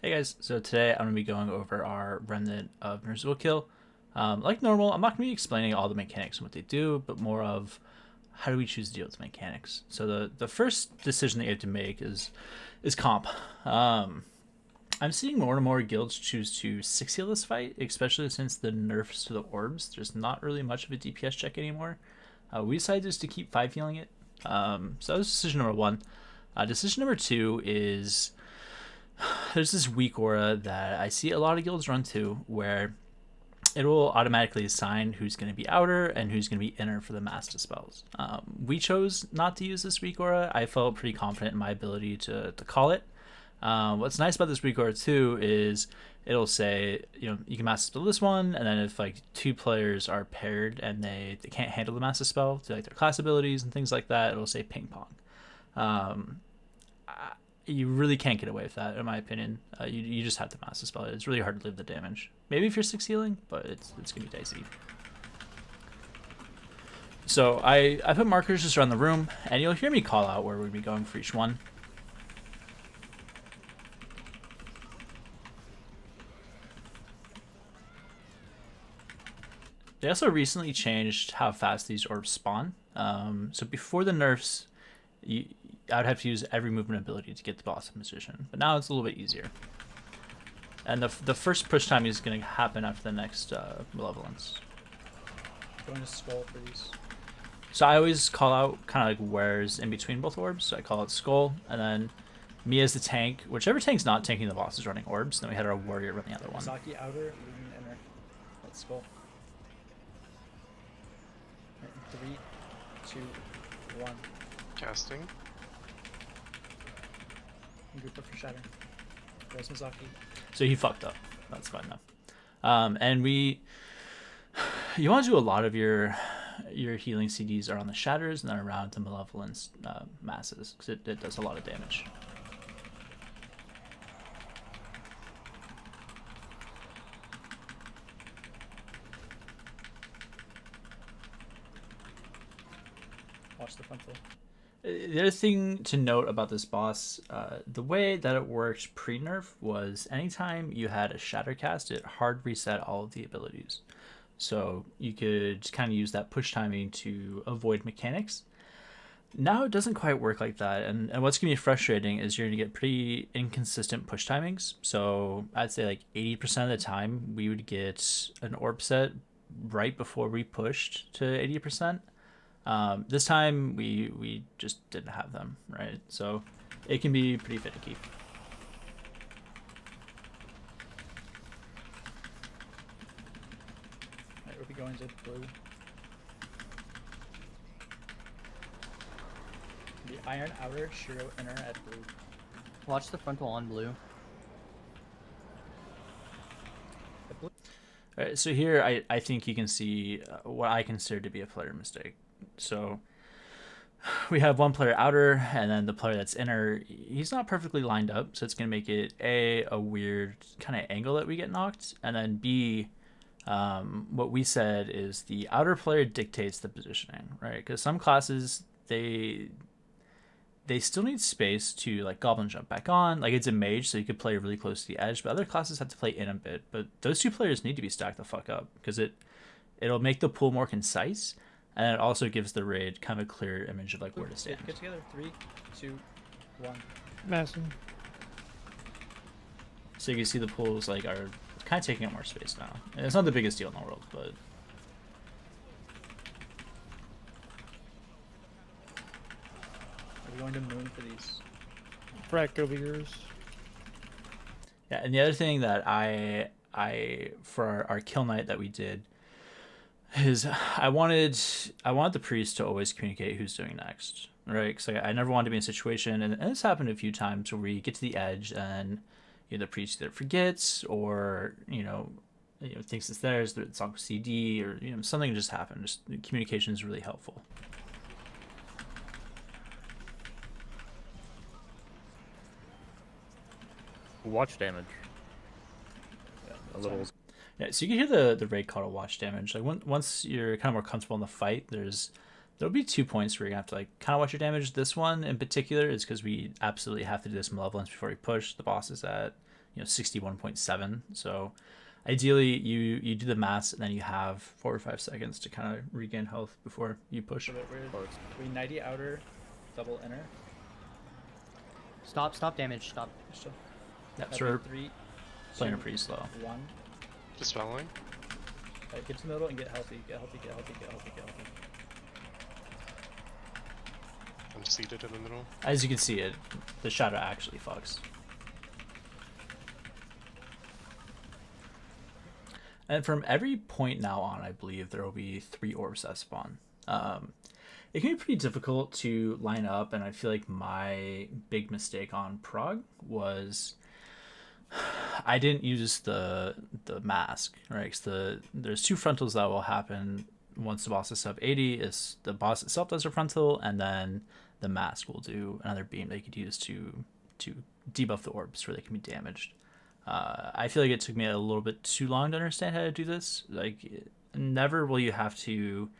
Hey guys, so today I'm going to be going over our Remnant of Ner'zhul kill. Like normal, I'm not going to be explaining all the mechanics and what they do, but more of how do we choose to deal with the mechanics. So the first decision that you have to make is comp. I'm seeing more and more guilds choose to 6 heal this fight, especially since the nerfs to the orbs. There's not really much of a DPS check anymore. We decided just to keep 5 healing it. So that was decision number 1. Decision number 2 is there's this weak aura that I see a lot of guilds run to where it will automatically assign who's going to be outer and who's going to be inner for the mass dispels. We chose not to use this weak aura. I felt pretty confident in my ability to call it. What's nice about this weak aura too is it'll say, you can mass dispel this one, and then if like 2 players are paired and they can't handle the mass dispel to like their class abilities and things like that, it'll say ping pong. Um, you really can't get away with that, in my opinion. You just have to mass dispel it. It's really hard to live the damage. Maybe if you're 6 healing, but it's gonna be dicey. So I put markers just around the room, and you'll hear me call out where we'd be going for each one. They also recently changed how fast these orbs spawn. So before the nerfs, I would have to use every movement ability to get the boss in position, but now it's a little bit easier. And the first push time is going to happen after the next Malevolence. Going to skull for these. So I always call out kind of like where's in between both orbs. So I call it skull, and then me as the tank. Whichever tank's not tanking the boss is running orbs. Then we had our warrior run the other one. Saki outer, Lumen inner. Let's skull. Right, 3, 2, 1. Casting. Group up for shatter. There's Mizaki. So he fucked up. That's fine though. And you want to do a lot of your healing CDs around the shatters and then around the Malevolence masses because it does a lot of damage. Watch the frontal. The other thing to note about this boss, the way that it worked pre-nerf was anytime you had a shatter cast, it hard reset all of the abilities. So you could just kind of use that push timing to avoid mechanics. Now it doesn't quite work like that, and what's going to be frustrating is you're going to get pretty inconsistent push timings. So I'd say like 80% of the time we would get an orb set right before we pushed to 80%. This time we just didn't have them, right? So it can be pretty finicky. Alright, we'll be going to blue. The iron outer, Shiro inner at blue. Watch the frontal on blue. At blue. All right, so here I think you can see what I consider to be a player mistake. So we have one player outer, and then the player that's inner, he's not perfectly lined up, so it's going to make it a weird kind of angle that we get knocked, and then B, what we said is the outer player dictates the positioning, right? Because some classes, they still need space to like goblin jump back on. Like it's a mage, so you could play really close to the edge, but other classes have to play in a bit. But those 2 players need to be stacked the fuck up because it'll make the pool more concise, and it also gives the raid kind of a clear image of like where to stand. Get together. 3, 2, 1. Massing. So you can see the pools like are kind of taking up more space now. And it's not the biggest deal in the world, but Are we going to moon for these? Frack over yours. yeah. And the other thing that I for our kill night that we did is I wanted the priest to always communicate who's doing next, right? Because I never wanted to be in a situation, and this happened a few times where we get to the edge and the priest either forgets or thinks it's theirs, that it's on CD, or something just happened. Just communication is really helpful. Watch damage. A little. Yeah, so you can hear the raid call to watch damage. Like once you're kind of more comfortable in the fight, there'll be 2 points where you're gonna have to like kind of watch your damage. This one in particular is because we absolutely have to do this Malevolence before we push. The boss is at 61.7. So ideally you do the mass and then you have 4 or 5 seconds to kind of regain health before you push. So that we 90 outer, double inner. Stop damage, stop. Still. Yeah, so we're 3, playing it 2, pretty slow. 1. Dispelling. Get to the middle and get healthy. Get healthy. Get healthy. Get healthy. Get healthy. I'm seated in the middle. As you can see, the shadow actually fucks. And from every point now on, I believe there will be 3 orbs that spawn. It can be pretty difficult to line up, and I feel like my big mistake on Prague was I didn't use the mask, right? 'Cause there's 2 frontals that will happen once the boss is sub 80. Is the boss itself does a frontal, and then the mask will do another beam they could use to debuff the orbs where they can be damaged. I feel like it took me a little bit too long to understand how to do this. Like, never will you have to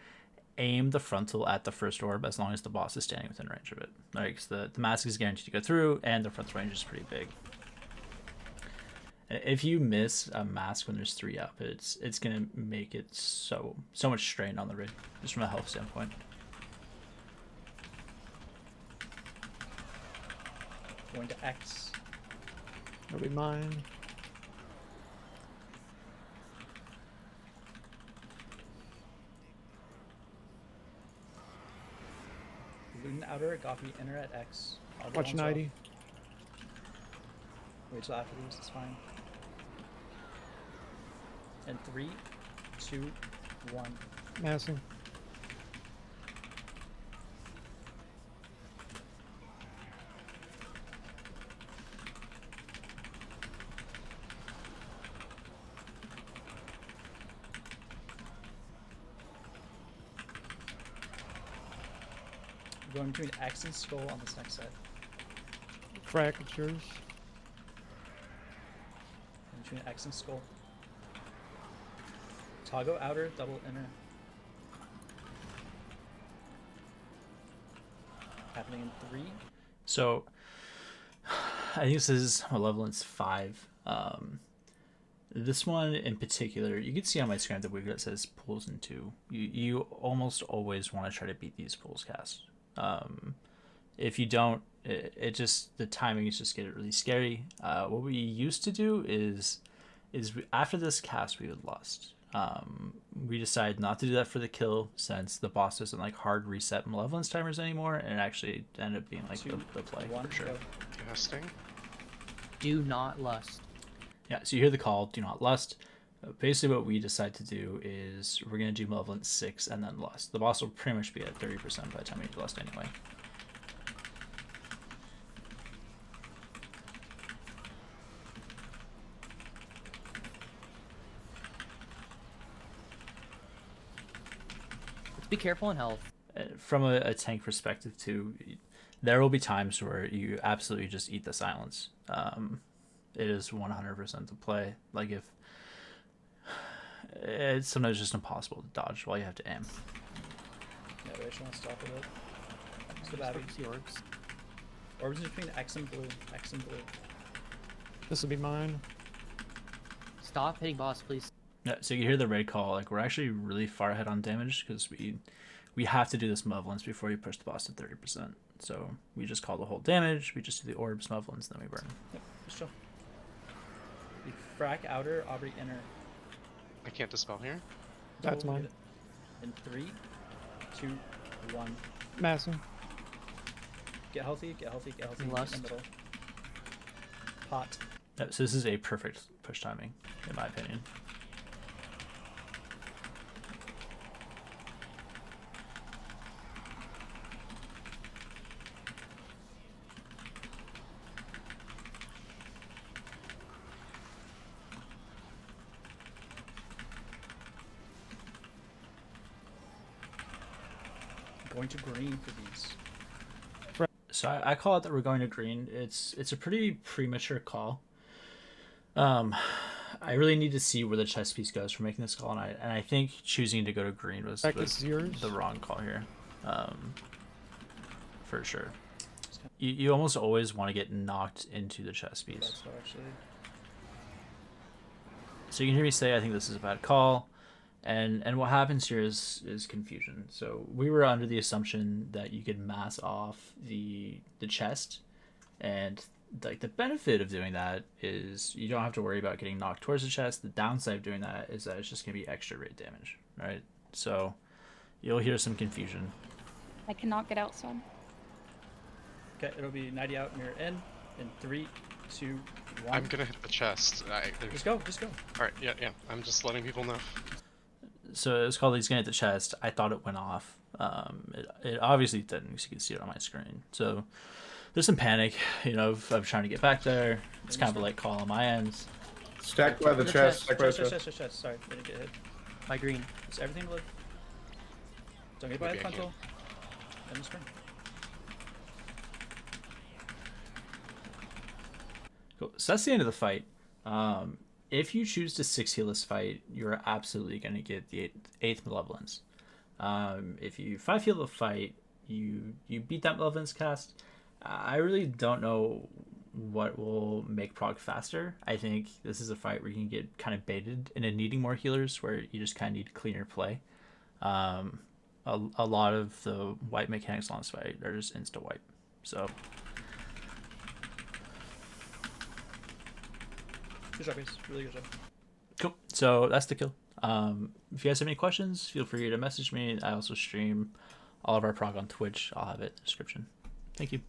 aim the frontal at the first orb as long as the boss is standing within range of it. Right? 'Cause the mask is guaranteed to go through, and the frontal range is pretty big. If you miss a mask when there's 3 up, it's gonna make it so much strain on the rig, just from a health standpoint. Going to X. That'll be mine. Luden outer, Goppy inner at X. I'll Watch go on 90. Wait till after these, it's fine. And 3, 2, 1. Massing. We're going between X and Skull on this next set. Frack, it's yours. And between X and Skull. Toggle outer, double inner. Happening in 3. So I think this is Malevolence 5. This one in particular, you can see on my screen the wiglet says pulls in 2. You almost always want to try to beat these pulls cast. If you don't, it just, the timing is just get really scary. What we used to do is after this cast we would lust. We decided not to do that for the kill since the boss doesn't like hard reset Malevolence timers anymore, and it actually ended up being like the play for sure. Go. Casting. Do not lust. Yeah, so you hear the call, do not lust. Basically what we decide to do is we're going to do Malevolence 6 and then lust. The boss will pretty much be at 30% by the time you do lust anyway. Be careful in health. From a tank perspective too, there will be times where you absolutely just eat the silence. It is 100% the play. Like, if it's sometimes just impossible to dodge while you have to aim. Yeah, we actually want to stop with it. It's the Start Babby. to see orbs. Orbs between X and blue. X and blue. This will be mine. Stop hitting boss, please. Yeah, so you hear the raid call. Like, we're actually really far ahead on damage because we have to do this Malevolence before you push the boss to 30%. So we just call the whole damage. We just do the orbs, Malevolence, then we burn. Yep, just chill. The frack outer, Aubrey inner. I can't dispel here. That's Double, mine. get it. In 3, 2, 1. Massing. Get healthy, get healthy, get healthy. Lust. In the middle. Pot. Yeah, so this is a perfect push timing, in my opinion. Going to green for these. So I call it that we're going to green. It's a pretty premature call. I really need to see where the chess piece goes for making this call, and I think choosing to go to green was This is yours. the wrong call here, for sure. You almost always want to get knocked into the chess piece. So actually, So you can hear me say, I think this is a bad call. And what happens here is confusion. So we were under the assumption that you could mass off the chest, and like the benefit of doing that is you don't have to worry about getting knocked towards the chest. The downside of doing that is that it's just gonna be extra rate damage, right? So you'll hear some confusion. I cannot get outside. Okay, it'll be 90 out, mirror in 3, 2, 1. I'm gonna hit the chest. Just go, just go. Alright, yeah, yeah. I'm just letting people know. So it's called he's gonna hit the chest. I thought it went off. It obviously didn't, because you can see it on my screen. So there's some panic, of trying to get back there. It's kind of a late call on my end. Stack by the The chest. chest. Stack by the chest. Chest. Sorry, didn't get hit. My green. Is everything live? Don't get by the Maybe I frontal. And the spring. Cool. So that's the end of the fight. If you choose to 6 heal this fight, you're absolutely going to get the 8th Malevolence. If you 5 heal the fight, you beat that Malevolence cast. I really don't know what will make prog faster. I think this is a fight where you can get kind of baited into needing more healers, where you just kind of need cleaner play. A lot of the wipe mechanics on this fight are just insta wipe. So Good job, guys. Really good job. cool. So that's the kill. If you guys have any questions, feel free to message me. I also stream all of our prog on Twitch. I'll have it in the description. Thank you.